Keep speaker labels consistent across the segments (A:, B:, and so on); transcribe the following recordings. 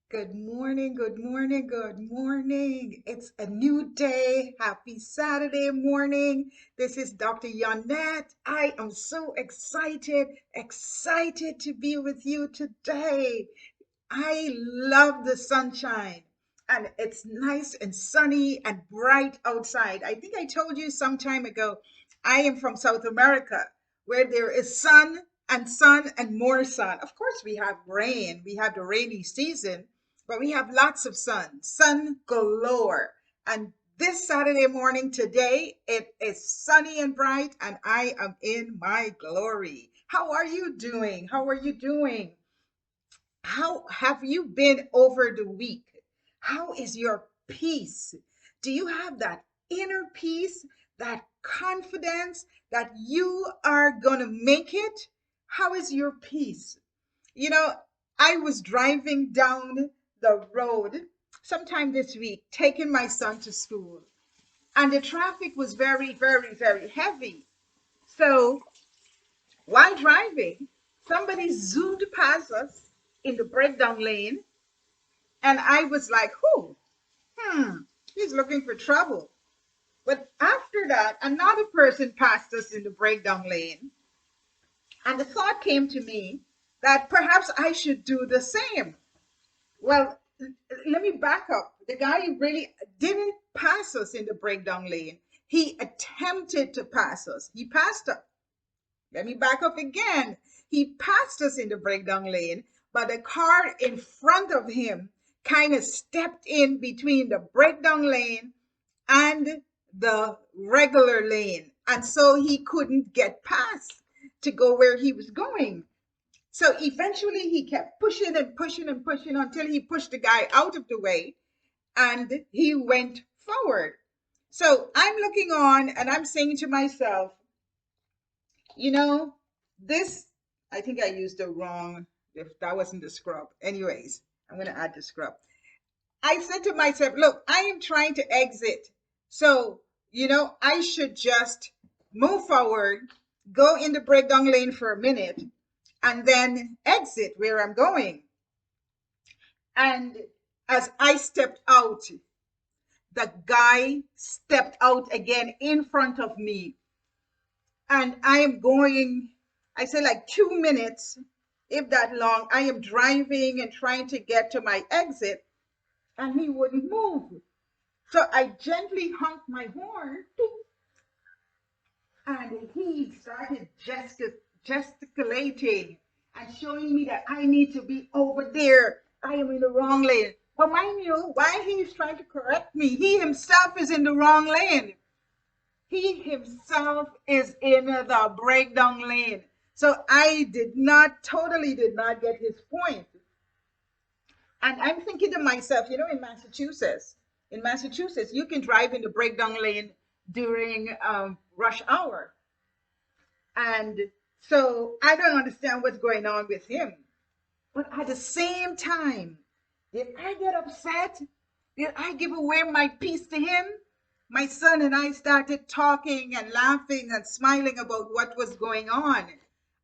A: Good morning, good morning, good morning. It's a new day. Happy Saturday morning. This is Dr. Yonnette. I am so excited to be with you today. I love the sunshine and it's nice and sunny and bright outside. I think I told you some time ago, I am from South America where there is sun and more sun. Of course, we have rain, we have the rainy season, but we have lots of sun galore. And this Saturday morning today, it is sunny and bright and I am in my glory. How are you doing? How are you doing? How have you been over the week? How is your peace? Do you have that inner peace, that confidence that you are going to make it? How is your peace? You know, I was driving down the road sometime this week, taking my son to school, and the traffic was very heavy. So while driving, somebody zoomed past us in the breakdown lane, and I was like, hmm, he's looking for trouble. But after that, another person passed us in the breakdown lane, and the thought came to me that perhaps I should do the same. Well, let me back up. The guy really didn't pass us in the breakdown lane. He attempted to pass us. He passed us. Let me back up again. He passed us in the breakdown lane, but the car in front of him kind of stepped in between the breakdown lane and the regular lane. And so he couldn't get past to go where he was going. So eventually he kept pushing and pushing and pushing until he pushed the guy out of the way and he went forward. So I'm looking on and I'm saying to myself, you know, this, I think I used the wrong, if that wasn't the scrub. Anyways, I'm going to add the scrub. I said to myself, look, I am trying to exit. So, I should just move forward, go in the breakdown lane for a minute, and then exit where I'm going. And as I stepped out, the guy stepped out again in front of me. And I am going, I say like 2 minutes, if that long. I am driving and trying to get to my exit, and he wouldn't move. So I gently honked my horn, and he started gesticulating and showing me that I need to be over there. I am in the wrong lane. But mind you, while he's trying to correct me, he himself is in the wrong lane. He himself is in the breakdown lane. So I totally did not get his point. And I'm thinking to myself, in Massachusetts, you can drive in the breakdown lane during rush hour. And so I don't understand what's going on with him. But at the same time, did I get upset? Did I give away my peace to him? My son and I started talking and laughing and smiling about what was going on.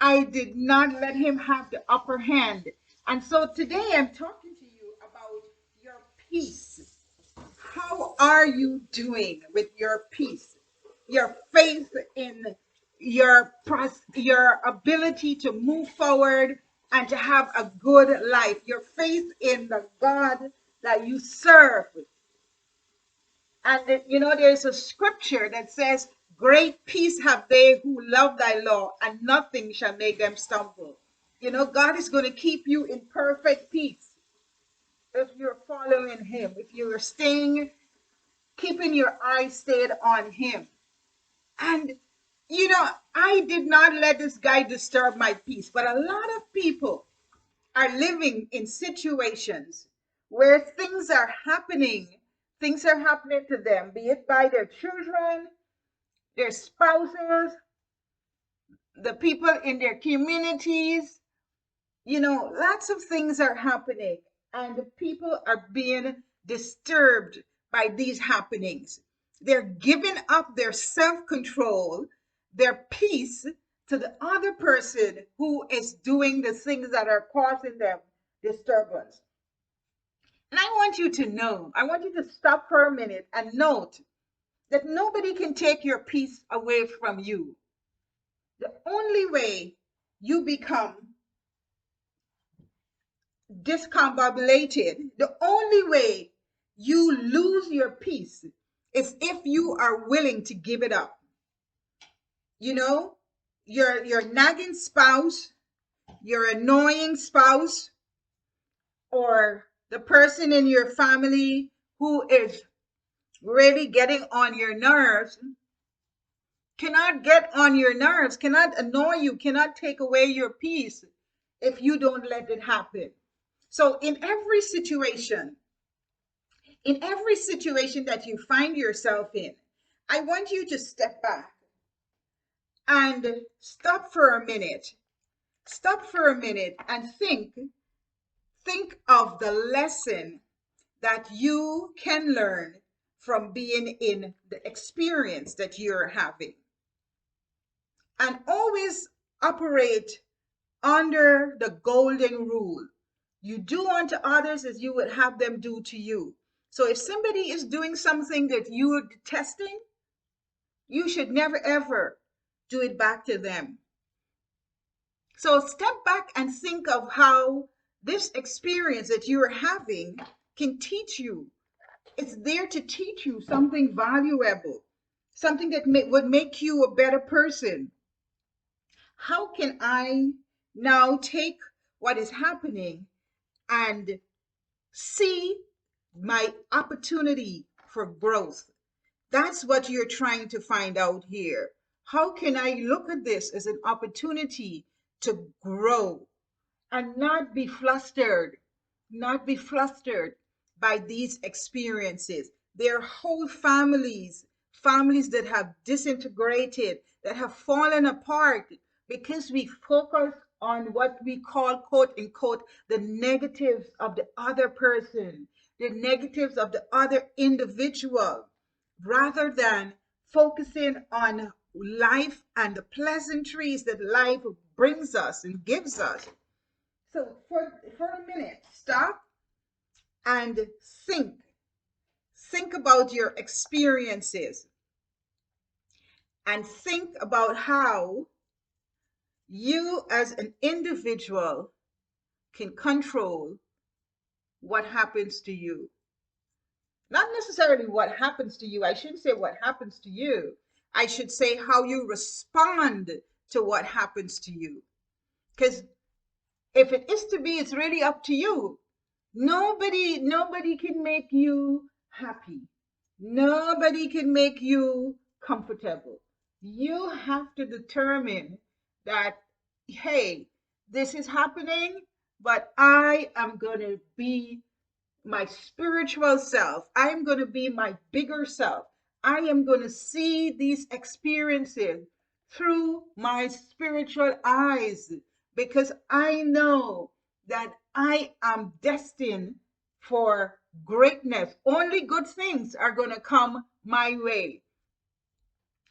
A: I did not let him have the upper hand. And so today I'm talking to you about your peace. How are you doing with your peace? Your faith in your ability to move forward and to have a good life. Your faith in the God that you serve. And there's a scripture that says, great peace have they who love thy law, and nothing shall make them stumble. God is going to keep you in perfect peace if you're following him, if you're keeping your eyes stayed on him. And, I did not let this guy disturb my peace, but a lot of people are living in situations where things are happening to them, be it by their children, their spouses, the people in their communities. Lots of things are happening, and the people are being disturbed by these happenings. They're giving up their self control, their peace to the other person who is doing the things that are causing them disturbance. And I want you to know, I want you to stop for a minute and note that nobody can take your peace away from you. The only way you become discombobulated, the only way you lose your peace is if you are willing to give it up. You know, your nagging spouse, your annoying spouse, or the person in your family who is really getting on your nerves cannot get on your nerves, cannot annoy you, cannot take away your peace if you don't let it happen. So in every situation that you find yourself in, I want you to step back and stop for a minute. Stop for a minute and think of the lesson that you can learn from being in the experience that you're having. And always operate under the golden rule. You do unto others as you would have them do to you. So if somebody is doing something that you're detesting, you should never ever do it back to them. So step back and think of how this experience that you're having can teach you. It's there to teach you something valuable, something that would make you a better person. How can I now take what is happening and see my opportunity for growth? That's what you're trying to find out here. How can I look at this as an opportunity to grow and not be flustered by these experiences? There are whole families that have disintegrated, that have fallen apart because we focus on what we call, quote unquote, the negatives of the other person, the negatives of the other individual, rather than focusing on life and the pleasantries that life brings us and gives us. So for a minute, stop and think. Think about your experiences and think about how you as an individual can control what happens to you. Not necessarily what happens to you. I shouldn't say what happens to you. I should say how you respond to what happens to you. Because if it is to be, it's really up to you. Nobody can make you happy. Nobody can make you comfortable. You have to determine that, hey, this is happening, but I am going to be my spiritual self. I am going to be my bigger self. I am going to see these experiences through my spiritual eyes because I know that I am destined for greatness. Only good things are going to come my way.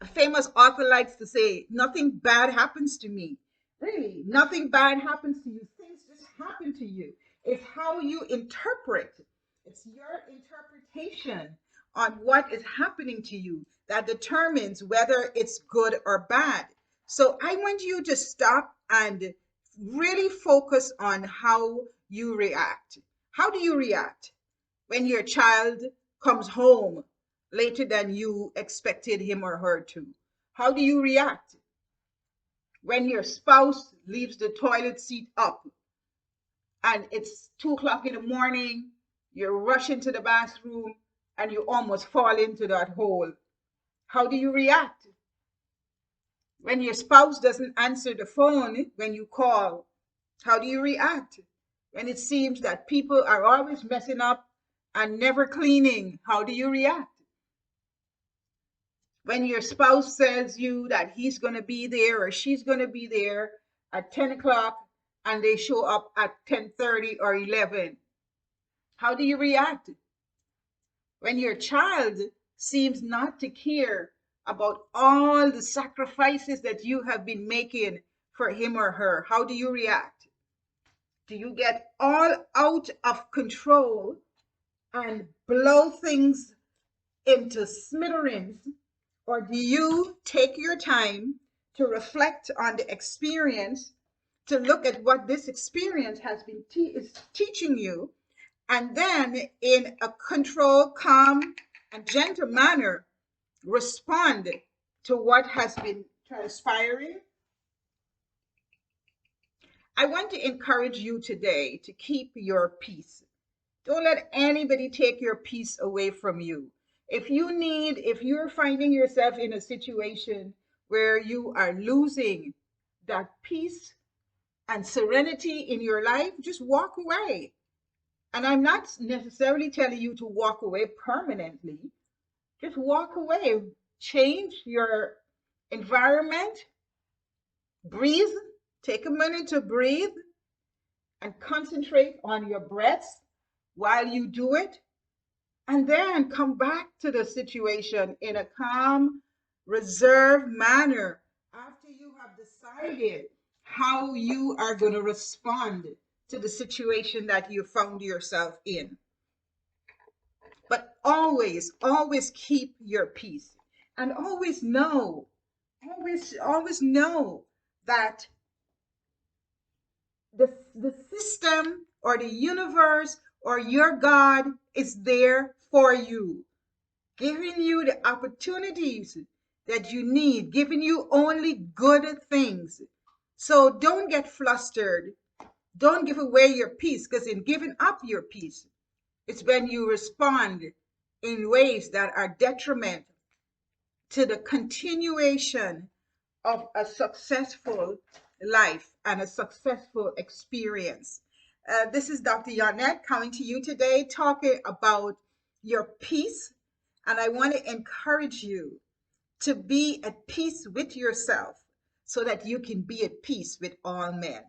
A: A famous author likes to say, nothing bad happens to me. Really, nothing bad happens to you. Things just happen to you. It's how you interpret. It's your interpretation on what is happening to you that determines whether it's good or bad. So I want you to stop and really focus on how you react. How do you react when your child comes home later than you expected him or her to? How do you react when your spouse leaves the toilet seat up and it's 2 o'clock in the morning, you're rushing to the bathroom and you almost fall into that hole? How do you react when your spouse doesn't answer the phone when you call? How do you react when it seems that people are always messing up and never cleaning? How do you react when your spouse tells you that he's going to be there or she's going to be there at 10 o'clock and they show up at 10:30 or 11? How do you react when your child seems not to care about all the sacrifices that you have been making for him or her? How do you react? Do you get all out of control and blow things into smithereens? Or do you take your time to reflect on the experience, to look at what this experience has been is teaching you, and then in a controlled, calm, and gentle manner respond to what has been transpiring? I want to encourage you today to keep your peace. Don't let anybody take your peace away from you. If you're finding yourself in a situation where you are losing that peace and serenity in your life, just walk away. And I'm not necessarily telling you to walk away permanently. Just walk away, change your environment, breathe, take a minute to breathe and concentrate on your breaths while you do it, and then come back to the situation in a calm, reserved manner after you have decided how you are going to respond to the situation that you found yourself in. But always keep your peace, and always know that the system or the universe or your God is there for you, giving you the opportunities that you need, giving you only good things. So don't get flustered. Don't give away your peace, because in giving up your peace, it's when you respond in ways that are detriment to the continuation of a successful life and a successful experience. This is Dr. Yonnette coming to you today talking about your peace. And I want to encourage you to be at peace with yourself so that you can be at peace with all men.